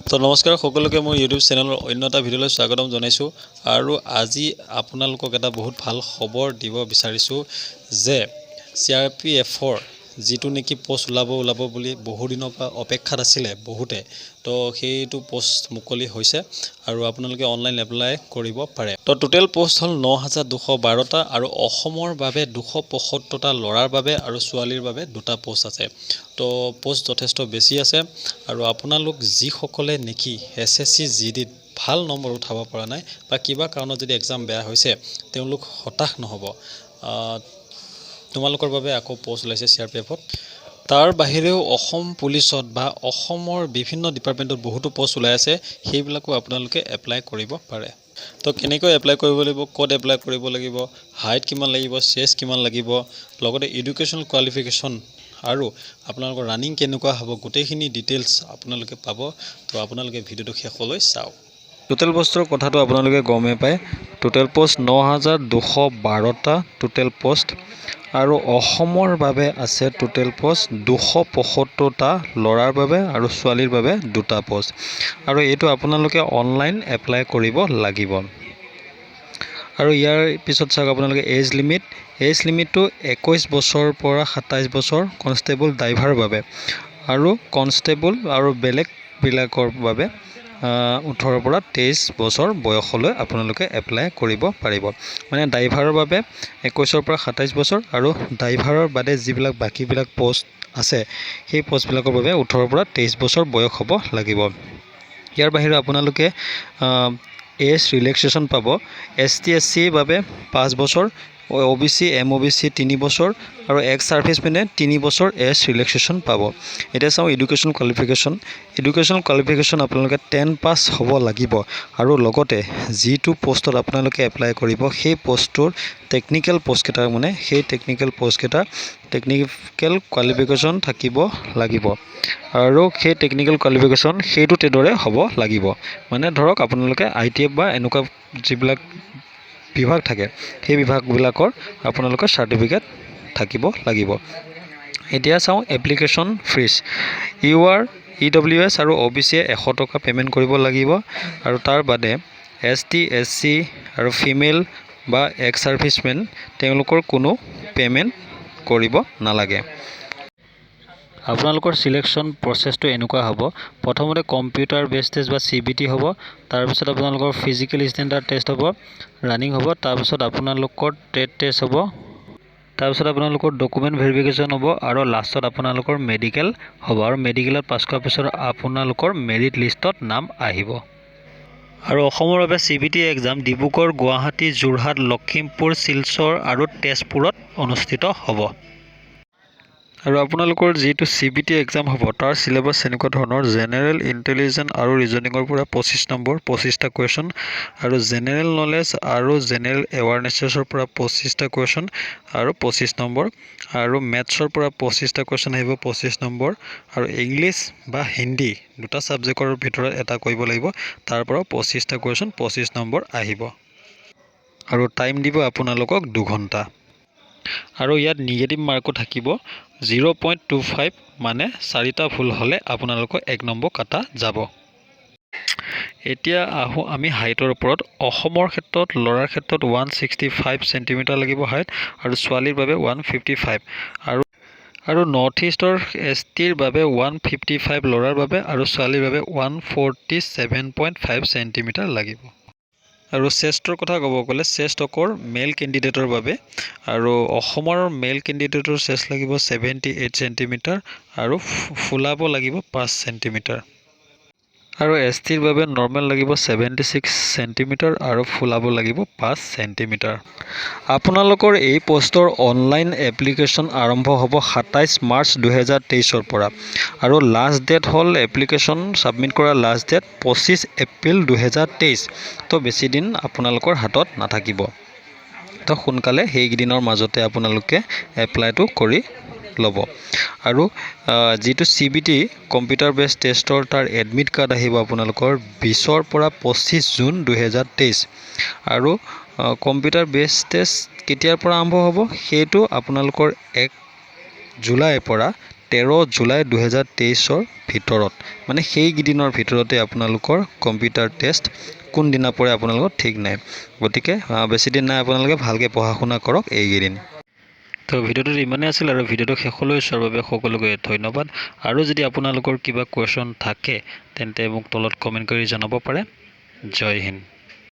তো নমস্কাৰ সকলোকে মোৰ ইউটিউব চেনেলৰ অন্য এটা ভিডিঅ'লৈ স্বাগতম জনাইছোঁ আৰু আজি আপোনালোকক এটা বহুত ভাল খবৰ দিব বিচাৰিছোঁ যে CRPFৰ যিটো নেকি পোষ্ট ওলাব বুলি বহু দিনৰ পৰা অপেক্ষাত আছিলে বহুতে তো সেইটো পোষ্ট মুকলি হৈছে আৰু আপোনালোকে অনলাইন এপ্লাই কৰিব পাৰে তো টোটেল পোষ্ট হ'ল ৯,২১২টা আৰু অসমৰ বাবে ২৭৫টা ল'ৰাৰ বাবে আৰু ছোৱালীৰ বাবে দুটা পোষ্ট আছে তো পোষ্ট যথেষ্ট বেছি আছে আৰু আপোনালোক যিসকলে নেকি Sscgd ভাল নম্বৰ উঠাব পৰা নাই বা কিবা কাৰণত যদি এক্সাম বেয়া হৈছে তেওঁলোক হতাশ নহ'ব তোমালোকৰ বাবে আকৌ পোষ্ট ওলাইছে CRPFত তাৰ বাহিৰেও অসম পুলিচত বা অসমৰ বিভিন্ন ডিপাৰ্টমেণ্টত বহুতো পোষ্ট ওলাই আছে সেইবিলাকো আপোনালোকে এপ্লাই কৰিব পাৰে তো কেনেকৈ এপ্লাই কৰিব লাগিব ক'ত এপ্লাই কৰিব লাগিব হাইট কিমান লাগিব চেষ্ট কিমান লাগিব লগতে এডুকেশ্যনেল কোৱালিফিকেশ্যন আৰু আপোনালোকৰ ৰানিং কেনেকুৱা হ'ব গোটেইখিনি ডিটেইলছ আপোনালোকে পাব তো আপোনালোকে ভিডিঅ'টো শেষলৈ চাওক টোটেল পোষ্টৰ কথাটো আপোনালোকে গমেই পায় টোটেল পোষ্ট ৯,২১২টা টোটেল পোষ্ট আৰু অসমৰ বাবে আছে টোটেল পোষ্ট ২৭৫টা ল'ৰাৰ বাবে আৰু ছোৱালীৰ বাবে দুটা পোষ্ট আৰু এইটো আপোনালোকে অনলাইন এপ্লাই কৰিব লাগিব আৰু ইয়াৰ পিছত চাওক আপোনালোকে এজ লিমিটটো 21 বছৰৰ পৰা 27 বছৰ কনষ্টেবল ড্ৰাইভাৰৰ বাবে আৰু কনষ্টেবল আৰু বেলেগবিলাকৰ বাবে 18 পৰা 23 বছৰ বয়সলৈ আপোনালোকে এপ্লাই কৰিব পাৰিব মানে ড্ৰাইভাৰৰ বাবে 21 পৰা 27 বছৰ আৰু ড্ৰাইভাৰৰ বাদে যিবিলাক বাকীবিলাক পোষ্ট আছে সেই পোষ্টবিলাকৰ বাবে 18 পৰা 23 বছৰ বয়স হ'ব লাগিব ইয়াৰ বাহিৰে আপোনালোকে এজ ৰিলেক্সেশ্যন পাব ST SC বাবে 5 বছৰ OBC MOBC 3 বছৰ আৰু এক্স সাৰ্ভিসমেনে 3 বছৰ এজ ৰিলেক্সেশ্যন পাব এটা চাও এডুকেশ্যন কোৱালিফিকেশ্যন আপোনালোকে 10 পাছ হ'ব লাগিব আৰু লগতে যিটো পোষ্টত আপোনালোকে এপ্লাই কৰিব সেই পোষ্টৰ টেকনিক্যাল পোষ্ট কেইটা মানে সেই টেকনিক্যাল কোৱালিফিকেশ্যন থাকিব লাগিব আৰু সেই টেকনিক্যাল কোৱালিফিকেশ্যন সেইটো তেদৰে হ'ব লাগিব মানে ধৰক আপোনালোকে ITF বা এনেকুৱা যিবিলাক বিভাগ থাকে সেই বিভাগবিলাকৰ আপোনালোকৰ সাৰ্টিফিকেট থাকিব লাগিব এতিয়া চাও এপ্লিকেশ্যন ফিজ UR EWS আৰু OBC 100 টকা পেমেন্ট কৰিব লাগিব আৰু তাৰ বাদে ST SC আৰু ফিমেল বা এক্স সাৰ্ভিসমেন তেওঁলোকৰ কোনো পেমেন্ট কৰিব নালাগে আপোনালোকৰ সিলেকশ্যন প্ৰসেছটো এনেকুৱা হ'ব প্ৰথমতে কম্পিউটাৰ বেছ টেষ্ট বা CBT হ'ব তাৰ পিছত আপোনালোকৰ ফিজিক্যাল ষ্টেণ্ডাৰ্ড টেষ্ট হ'ব ৰানিং হ'ব তাৰ পিছত আপোনালোকৰ ট্ৰেড টেষ্ট হ'ব তাৰ পিছত আপোনালোকৰ ডকুমেন্ট ভেৰিফিকেশ্যন হ'ব আৰু লাষ্টত আপোনালোকৰ মেডিকেল হ'ব আৰু মেডিকেলত পাছ কৰাৰ পিছত আপোনালোকৰ মেৰিট লিষ্টত নাম আহিব আৰু অসমৰ বাবে CBT এক্সাম ডিব্ৰুগড় গুৱাহাটী যোৰহাট লখিমপুৰ শিলচৰ আৰু তেজপুৰত অনুষ্ঠিত হ'ব আৰু আপোনালোকৰ যিটো CBT এক্সাম হ'ব তাৰ সিলেবাস এনেকুৱা ধৰণৰ জেনাৰেল ইন্টেলিজেন্স আৰু ৰিজনিংৰ পৰা 25 নম্বৰ 25টা কোৱেশ্চন আৰু জেনাৰেল নলেজ আৰু জেনাৰেল এৱাৰনেছৰ পৰা 25টা কোৱেশ্চন আৰু 25 নম্বৰ আৰু মেথছৰ পৰা 25টা কোৱেশ্চন আহিব 25 নম্বৰ আৰু ইংলিছ বা হিন্দী দুটা সাবজেক্টৰ ভিতৰত এটা কৰিব লাগিব তাৰ পৰা 25টা কোৱেশ্চন 25 নম্বৰ আহিব আৰু টাইম দিব আপোনালোকক 2 ঘণ্টা আৰু ইয়াত নিগেটিভ মাৰ্কো থাকিব 0.25 মানে 4টা ভুল হলে আপোনালোকৰ 1 নম্বৰ কাটা যাব এতিয়া আহো আমি হাইটৰ ওপৰত অসমৰ ক্ষেত্ৰত লৰাৰ ক্ষেত্ৰত 165 সেন্টিমিটাৰ লাগিব হাইট আৰু ছোৱালীৰ বাবে 155 আৰু নৰ্থ ইষ্টৰ STৰ বাবে 155 লৰাৰ বাবে আৰু ছোৱালীৰ বাবে 147.5 সেন্টিমিটাৰ লাগিব আৰু চেষ্টৰ কথা ক'ব গ'লে চেষ্ট অকৰ মেল কেণ্ডিডেটৰ বাবে আৰু অসমৰ মেল কেণ্ডিডেটৰ চেষ্ট লাগিব 78 সেন্টিমিটাৰ আৰু ফুলাব লাগিব 5 সেন্টিমিটাৰ আৰু STৰ বাবে নৰ্মেল লাগিব 76 সেন্টিমিটাৰ আৰু ফুলাব লাগিব 5 সেন্টিমিটাৰ আপোনালোকৰ এই পোষ্টৰ অনলাইন এপ্লিকেশ্যন আৰম্ভ হ'ব 27 মাৰ্চ 2023 পৰা আৰু লাষ্ট ডেট হ'ল এপ্লিকেশ্যন সাবমিট কৰা লাষ্ট ডেট 25 এপ্ৰিল 2023 তো বেছি দিন আপোনালোকৰ হাতত নাথাকিব তো সোনকালে সেই দিনৰ মাজতে আপোনালোকে এপ্লাইটো কৰি লব আৰু যেটো CBT কম্পিউটাৰ বেছ টেষ্টৰ তাৰ এডমিট কাৰ্ড আহিব আপোনালোকৰ 20 পৰা 25 জুন 2023 আৰু কম্পিউটাৰ বেছ টেষ্ট কেতিয়াৰ পৰা আৰম্ভ হ'ব সেইটো আপোনালোকৰ 1 জুলাইৰ পৰা 13 জুলাই 2023 ভিতৰত, মানে সেইকেইদিনৰ ভিতৰতে আপোনালোকৰ কম্পিউটাৰ টেষ্ট কোনদিনা পৰে আপোনালোকৰ ঠিক নাই। গতিকে বেছিদিন নাই, আপোনালোকে ভালকৈ পঢ়া শুনা কৰক এইকেইদিন। তো ভিডিঅ'টোত ইমানেই আছিল আৰু ভিডিঅ'টো শেষলৈ চোৱাৰ বাবে সকলোকে ধন্যবাদ। আৰু যদি আপোনালোকৰ কিবা কুৱেশ্যন থাকে তেন্তে মোক তলত কমেণ্ট কৰি জনাব পাৰে। জয় হিন্দ।